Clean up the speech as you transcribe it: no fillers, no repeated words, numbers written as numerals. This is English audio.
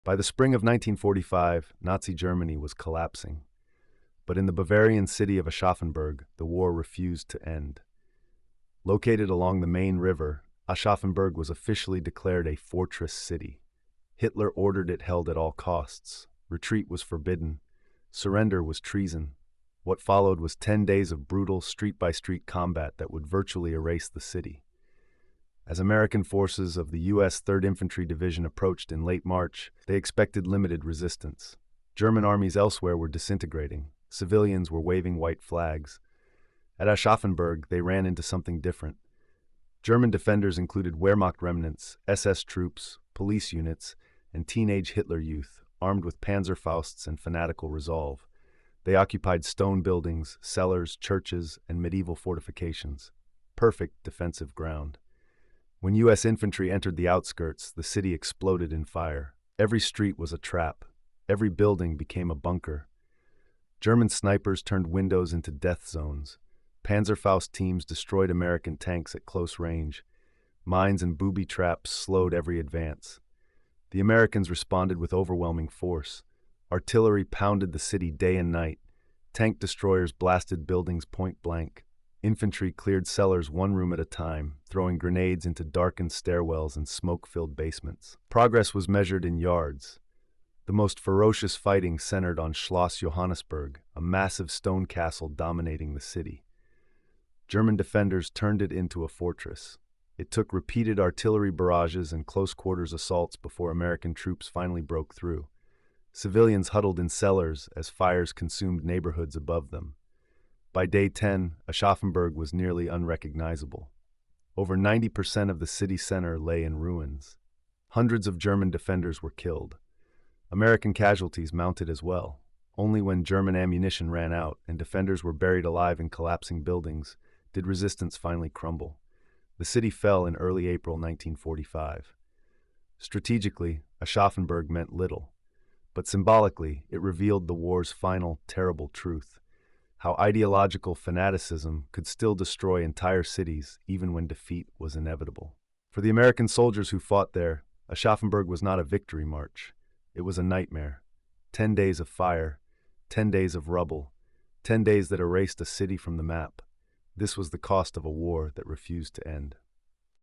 By the spring of 1945, Nazi Germany was collapsing. But in the Bavarian city of Aschaffenburg, the war refused to end. Located along the Main River, Aschaffenburg was officially declared a fortress city. Hitler ordered it held at all costs. Retreat was forbidden. Surrender was treason. What followed was 10 days of brutal street-by-street combat that would virtually erase the city. As American forces of the U.S. 3rd Infantry Division approached in late March, they expected limited resistance. German armies elsewhere were disintegrating. Civilians were waving white flags. At Aschaffenburg, they ran into something different. German defenders included Wehrmacht remnants, SS troops, police units, and teenage Hitler youth, armed with Panzerfausts and fanatical resolve. They occupied stone buildings, cellars, churches, and medieval fortifications. Perfect defensive ground. When U.S. infantry entered the outskirts, the city exploded in fire. Every street was a trap. Every building became a bunker. German snipers turned windows into death zones. Panzerfaust teams destroyed American tanks at close range. Mines and booby traps slowed every advance. The Americans responded with overwhelming force. Artillery pounded the city day and night. Tank destroyers blasted buildings point blank. Infantry cleared cellars one room at a time, throwing grenades into darkened stairwells and smoke-filled basements. Progress was measured in yards. The most ferocious fighting centered on Schloss Johannesburg, a massive stone castle dominating the city. German defenders turned it into a fortress. It took repeated artillery barrages and close-quarters assaults before American troops finally broke through. Civilians huddled in cellars as fires consumed neighborhoods above them. By day 10, Aschaffenburg was nearly unrecognizable. Over 90% of the city center lay in ruins. Hundreds of German defenders were killed. American casualties mounted as well. Only when German ammunition ran out and defenders were buried alive in collapsing buildings did resistance finally crumble. The city fell in early April 1945. Strategically, Aschaffenburg meant little, but symbolically, it revealed the war's final, terrible truth: how ideological fanaticism could still destroy entire cities even when defeat was inevitable. For the American soldiers who fought there, Aschaffenburg was not a victory march. It was a nightmare. 10 days of fire, 10 days of rubble, 10 days that erased a city from the map. This was the cost of a war that refused to end.